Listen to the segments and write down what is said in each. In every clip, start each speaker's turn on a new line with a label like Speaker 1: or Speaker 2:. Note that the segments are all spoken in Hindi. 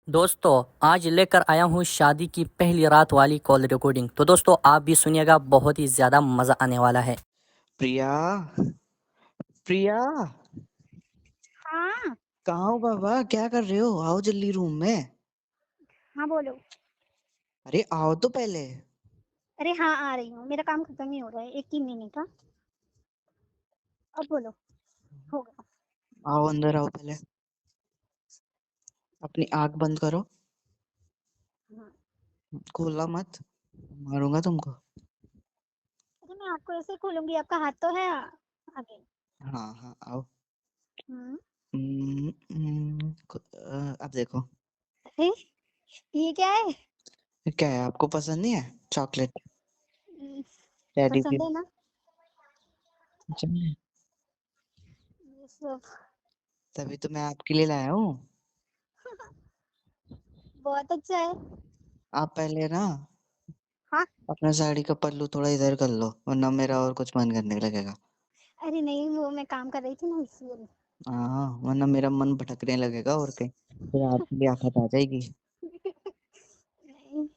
Speaker 1: दोस्तों, आज लेकर आया हूँ शादी की पहली रात वाली कॉल रिकॉर्डिंग। तो दोस्तों आप भी सुनिएगा, बहुत ही ज़्यादा मज़ा आने वाला है।
Speaker 2: प्रिया। प्रिया।
Speaker 3: हाँ।
Speaker 2: कहाँ हो बाबा, क्या कर रहे हो? आओ जल्दी रूम में।
Speaker 3: हाँ बोलो।
Speaker 2: अरे आओ तो पहले।
Speaker 3: अरे हाँ आ रही हूँ, मेरा काम खत्म ही हो रहा है, एक ही मिनट। हाँ अब बोलो। हो गया।
Speaker 2: आओ अंदर आओ पहले। अपनी आंख बंद करो।
Speaker 3: हाँ।
Speaker 2: खोलना मत, मारूंगा तुमको।
Speaker 3: अरे मैं आपको ऐसे खोलूंगी, आपका हाथ तो है आगे।
Speaker 2: हाँ हाँ आओ।
Speaker 3: हम्म।
Speaker 2: अब देखो।
Speaker 3: अरे ये क्या है?
Speaker 2: ये क्या है, आपको पसंद नहीं है? चॉकलेट
Speaker 3: हम्म,
Speaker 2: टेडी
Speaker 3: पसंद
Speaker 2: बियर।
Speaker 3: है ना
Speaker 2: चलिए,
Speaker 3: ये सब।
Speaker 2: तभी तो मैं आपके लिए लाया हूँ।
Speaker 3: बहुत अच्छा है।
Speaker 2: आप पहले ना
Speaker 3: हाँ।
Speaker 2: अपना साड़ी का पल्लू थोड़ा इधर कर लो, वरना मेरा और कुछ मन करने लगेगा।
Speaker 3: अरे नहीं, वो मैं काम कर रही थी ना इसलिए।
Speaker 2: हाँ, वरना मेरा मन भटकने लगेगा और कहीं, फिर आपके लिए आफत आ जाएगी।
Speaker 3: नहीं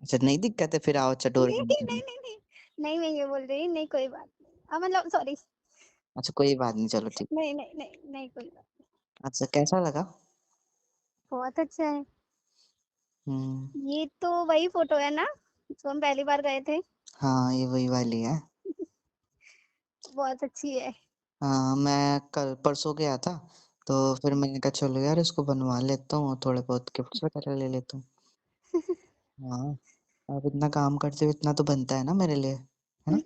Speaker 2: अच्छा नहीं दिक्कत है, फिर आओ चटोरे
Speaker 3: नहीं
Speaker 2: बन
Speaker 3: नहीं
Speaker 2: के।
Speaker 3: नहीं नहीं नहीं नहीं, मैं ये बोल रही नहीं, कोई बात नहीं। मतलब सॉरी।
Speaker 2: अच्छा कोई बात नहीं, चलो ठीक।
Speaker 3: नहीं नहीं नहीं नहीं, कोई बात नहीं।
Speaker 2: अच्छा कैसा लगा?
Speaker 3: बहुत अच्छा है।
Speaker 2: हम्म।
Speaker 3: ये तो वही फोटो है ना जो हम पहली बार गए थे?
Speaker 2: हाँ ये वही वाली है।
Speaker 3: बहुत अच्छी है।
Speaker 2: हाँ मैं कल परसों गया था, तो फिर मैंने कहा चलो यार इसको बनवा लेता हूँ, थोड़े बहुत गिफ्ट्स वगैरह ले लेता हूँ। हाँ, आप इतना काम करते हो, इतना तो बनता है ना मेरे लिए, है ना?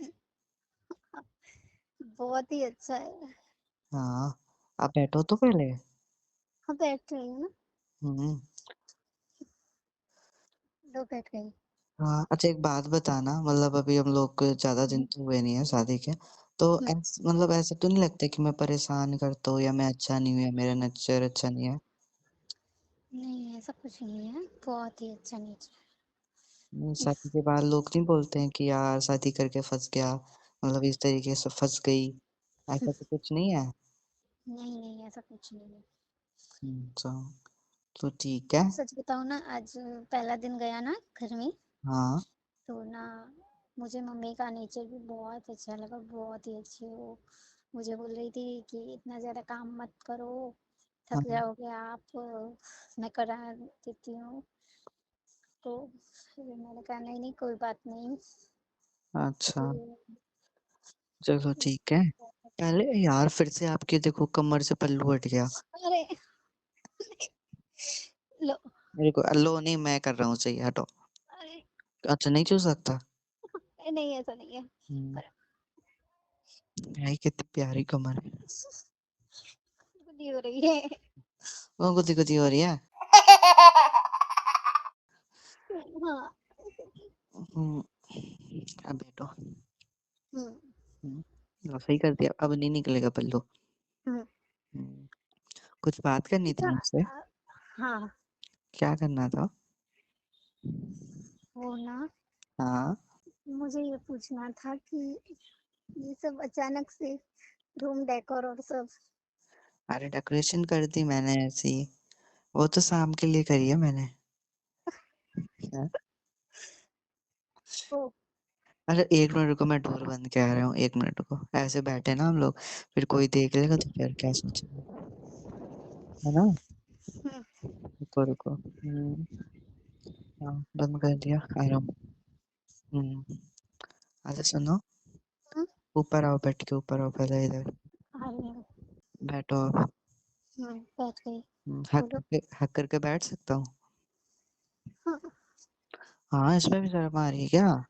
Speaker 3: बहुत ही अच्छा है।
Speaker 2: हाँ, आप बैठो तो पहले।
Speaker 3: हाँ बैठ रही हूँ ना।
Speaker 2: हम्म।
Speaker 3: लो बैठ गई।
Speaker 2: हाँ अच्छा एक बात बताना, मतलब अभी हम लोग को ज्यादा दिन तो हुए नहीं है शादी के, तो
Speaker 3: हम्म,
Speaker 2: मतलब ऐसा तो नहीं लगता कि मैं परेशान करता हूँ या मैं अच्छा नहीं हूँ या मेरा नेचर अच्छा नहीं है?
Speaker 3: नहीं ऐसा कुछ नहीं है, बहुत ही अच्छा नेचर
Speaker 2: शादी के बाद लोग नहीं बोलते हैं कि यार शादी करके फंस गया, मतलब इस तरीके से फंस गई,
Speaker 3: है।
Speaker 2: ऐसा तो कुछ नहीं है?
Speaker 3: नहीं नहीं ऐसा कुछ नहीं है।
Speaker 2: तो ठीक है।
Speaker 3: सच बताऊँ ना, आज पहला दिन गया ना घर में,
Speaker 2: हाँ
Speaker 3: तो ना मुझे मम्मी का नेचर भी बहुत अच्छा लगा, बहुत ही अच्छी है वो। मुझे बोल रही थी कि इतना ज़्यादा काम मत करो, थक
Speaker 2: हाँ।
Speaker 3: जाओगे आप, मैं करा देती हूँ। तो फिर मैंने कहा नहीं नहीं कोई बात नहीं।
Speaker 2: अच्छा
Speaker 3: तो
Speaker 2: चलो ठीक है। पहले यार फिर से आपके देखो कमर से पल्लू हट गया।
Speaker 3: अरे लो।
Speaker 2: मेरे को लो नहीं, मैं कर रहा हूँ, सही हटो।
Speaker 3: अरे
Speaker 2: अच्छा नहीं छू सकता।
Speaker 3: नहीं ऐसा नहीं है।
Speaker 2: हम्म।
Speaker 3: पर
Speaker 2: भाई कितनी प्यारी कमर है।
Speaker 3: खुदी हो रही है।
Speaker 2: वो गुदी गुदी हो रही है।
Speaker 3: हाँ।
Speaker 2: हम्म। अब बैठो।
Speaker 3: हम्म।
Speaker 2: सही कर दिया, अब नहीं निकलेगा पल्लू।
Speaker 3: हम्म।
Speaker 2: हम्म, कुछ बात करनी थी
Speaker 3: अच्छा।
Speaker 2: मुझसे।
Speaker 3: हाँ।
Speaker 2: क्या करना था?
Speaker 3: वो ना,
Speaker 2: हाँ।
Speaker 3: मुझे ये पूछना था कि ये सब अचानक से रूम डेकोर और सब।
Speaker 2: अरे डेकोरेशन कर दी मैंने ऐसी, वो तो शाम के लिए करी है मैंने। हाँ?
Speaker 3: ओ।
Speaker 2: अरे एक मिनट रुको, मैं डोर बंद के आ रहा हूँ, एक मिनट रुको। ऐसे बैठे ना हम लोग, फिर कोई देख लेगा तो फिर क्या सोचेगा, है ना?
Speaker 3: हम्म।
Speaker 2: रुको रुको। हाँ बंद कर दिया, आ रहा हूँ। हम्म। अच्छा सुनो,
Speaker 3: हम्म,
Speaker 2: ऊपर आओ, बैठ के ऊपर आओ पहले इधर।
Speaker 3: आ रही हूँ।
Speaker 2: बैठो आप।
Speaker 3: बैठ गई। बोलो।
Speaker 2: हक करके बैठ सकता हूँ?
Speaker 3: हाँ।
Speaker 2: हाँ इसमें भी शर्म आ रही है क्या?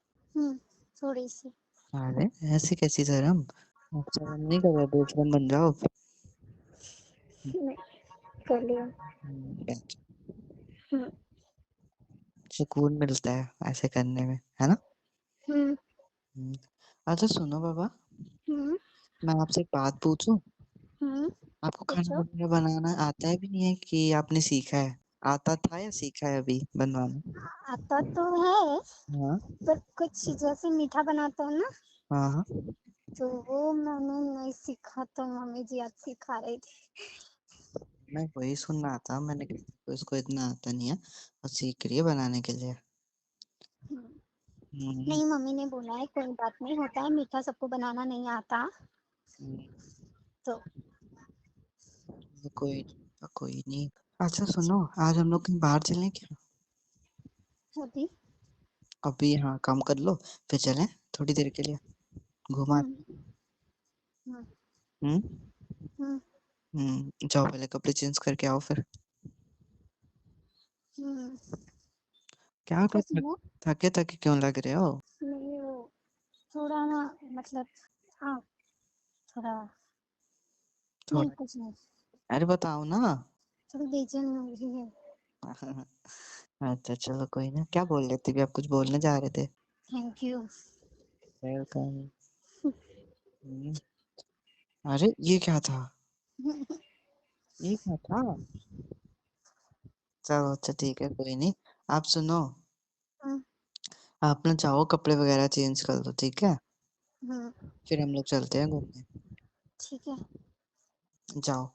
Speaker 3: थोड़ी सी।
Speaker 2: अरे ऐसी कैसी शर्म, आप शर्म नहीं कर रहे, बेशरम बन जाओ।
Speaker 3: नहीं कर लिया।
Speaker 2: बैठ।
Speaker 3: हम्म।
Speaker 2: सुकून मिलता है ऐसे करने में, है ना?
Speaker 3: हम्म।
Speaker 2: हम्म, अच्छा सुनो बाबा,
Speaker 3: हम्म।
Speaker 2: मैं आपसे एक बात पूछूं?
Speaker 3: हम्म।
Speaker 2: आपको खाना
Speaker 3: पूछो।
Speaker 2: वगैरह बनाना आता है भी नहीं है कि आपने सीखा है? आता था या सीखा है अभी बनवाना?
Speaker 3: आता तो है,
Speaker 2: हाँ
Speaker 3: पर कुछ जैसे मीठा बनाता हूँ ना,
Speaker 2: हाँ हाँ।
Speaker 3: तो वो मैंने नहीं सीखा, तो मम्मी जी आज सिखा रही थी।
Speaker 2: मैं वही सुन रहा था, मैंने कहा तो इसको इतना आता नहीं है और सीख रही है बनाने के लिए।
Speaker 3: नहीं, मम्मी ने बोला है कोई बात नहीं, होता है, मीठा सबको बनाना नहीं आता, तो
Speaker 2: कोई नहीं। अच्छा सुनो, आज हम लोग कहीं बाहर चलें क्या?
Speaker 3: अभी
Speaker 2: अभी हाँ, काम कर लो फिर चलें थोड़ी देर के लिए घुमा।
Speaker 3: हम्म,
Speaker 2: हम्म
Speaker 3: हम्म,
Speaker 2: जाओ पहले कपड़े चेंज करके आओ फिर। क्या कर
Speaker 3: तो सुनो,
Speaker 2: थके थके क्यों लग रहे हो?
Speaker 3: नहीं वो थोड़ा ना, मतलब, हाँ, थोड़ा, नहीं
Speaker 2: थोड़ा
Speaker 3: कुछ नहीं,
Speaker 2: अरे बताओ ना।
Speaker 3: थोड़ी बेचैनी हो रही है।
Speaker 2: अच्छा चलो कोई ना, क्या बोल रहे थे, भी आप कुछ बोलने जा रहे थे?
Speaker 3: Thank you.
Speaker 2: वेलकम। अरे ये क्या था? ये क्या था? चलो अच्छा ठीक है, कोई नहीं। आप सुनो, आप ना जाओ कपड़े वगैरह चेंज कर लो, ठीक है? फिर हम लोग चलते हैं घूमने।
Speaker 3: ठीक है,
Speaker 2: जाओ।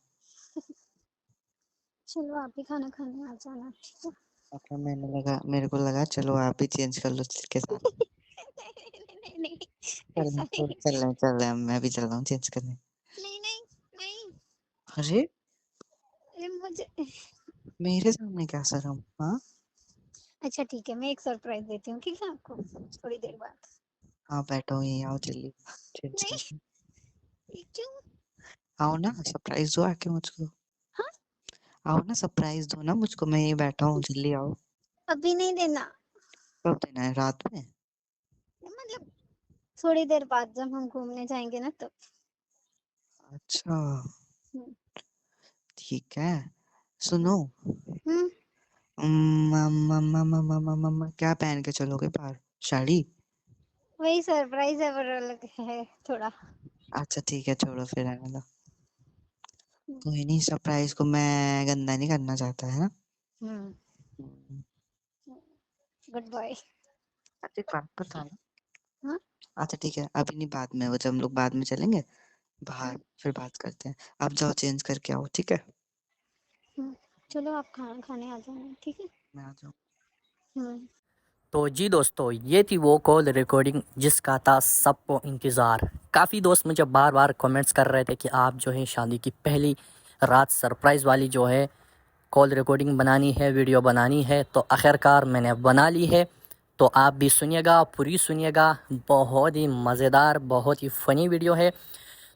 Speaker 3: चलो आप भी खाना खाने आ जाना, ठीक है?
Speaker 2: अच्छा मेरे को लगा चलो आप भी चेंज कर लो के साथ।
Speaker 3: नहीं नहीं, ऐसा नहीं,
Speaker 2: चल रहे हैं, मैं भी चल रहा हूँ चेंज करने।
Speaker 3: नहीं नहीं नहीं,
Speaker 2: अरे
Speaker 3: अरे मुझे,
Speaker 2: मेरे सामने क्या शर्म? हाँ
Speaker 3: अच्छा ठीक है, मैं एक सरप्राइज देती हूँ, ठीक है आपको, थोड़ी देर बाद।
Speaker 2: हाँ, बैठो यहीं, आओ जल्दी चेंज
Speaker 3: नहीं,
Speaker 2: करने।
Speaker 3: ये क्यों?
Speaker 2: आओ ना, सरप्राइज दो आके मुझको।
Speaker 3: हाँ,
Speaker 2: आओ ना, सरप्राइज दो ना मुझको, मैं यहीं बैठा हूँ, जल्दी आओ।
Speaker 3: अभी नहीं देना,
Speaker 2: कब देना है, रात में?
Speaker 3: मतलब थोड़ी देर बाद जब हम घूमने जाएंगे ना तब।
Speaker 2: अच्छा
Speaker 3: हम्म,
Speaker 2: ठीक है। सुनो,
Speaker 3: हम्म,
Speaker 2: क्या पहन के चलोगे बाहर? साड़ी?
Speaker 3: वही सरप्राइज है पर अलग है थोड़ा।
Speaker 2: अच्छा ठीक है, छोड़ो फिर रहने दो।
Speaker 3: हम्म,
Speaker 2: कोई नहीं, सरप्राइज को मैं गंदा नहीं करना चाहता है ना। हम्म,
Speaker 3: गुड बॉय।
Speaker 2: अच्छा एक बात बताना।
Speaker 3: हाँ,
Speaker 2: अच्छा ठीक है, अभी नहीं, बाद में, वो जब हम लोग बाद में चलेंगे बाहर फिर बात करते हैं। आप जाओ चेंज करके आओ, ठीक है?
Speaker 3: चलो आप खाना खाने आ जाना, ठीक है?
Speaker 2: मैं आ जाऊँ।
Speaker 3: हम्म,
Speaker 1: तो जी दोस्तों, ये थी वो कॉल रिकॉर्डिंग जिसका था सबको इंतज़ार। काफ़ी दोस्त मुझे बार बार कमेंट्स कर रहे थे कि आप जो है शादी की पहली रात सरप्राइज़ वाली जो है कॉल रिकॉर्डिंग बनानी है, वीडियो बनानी है। तो आखिरकार मैंने बना ली है। तो आप भी सुनिएगा, पूरी सुनिएगा, बहुत ही मज़ेदार, बहुत ही फ़नी वीडियो है।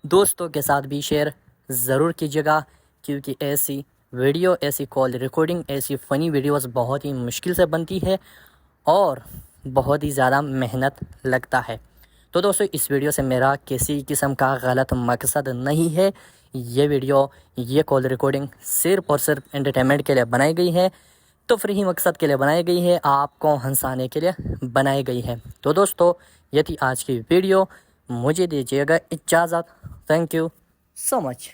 Speaker 1: दोस्तों के साथ भी शेयर ज़रूर कीजिएगा, क्योंकि ऐसी वीडियो, ऐसी कॉल रिकॉर्डिंग, ऐसी फ़नी वीडियोस बहुत ही मुश्किल से बनती है और बहुत ही ज़्यादा मेहनत लगता है। तो दोस्तों, इस वीडियो से मेरा किसी किस्म का गलत मकसद नहीं है। ये वीडियो, ये कॉल रिकॉर्डिंग सिर्फ़ और सिर्फ एंटरटेनमेंट के लिए बनाई गई है, तफरीही मकसद के लिए बनाई गई है, आपको हंसाने के लिए बनाई गई है। तो दोस्तों, ये थी आज की वीडियो। मुझे दीजिएगा इजाज़त। Thank you so much.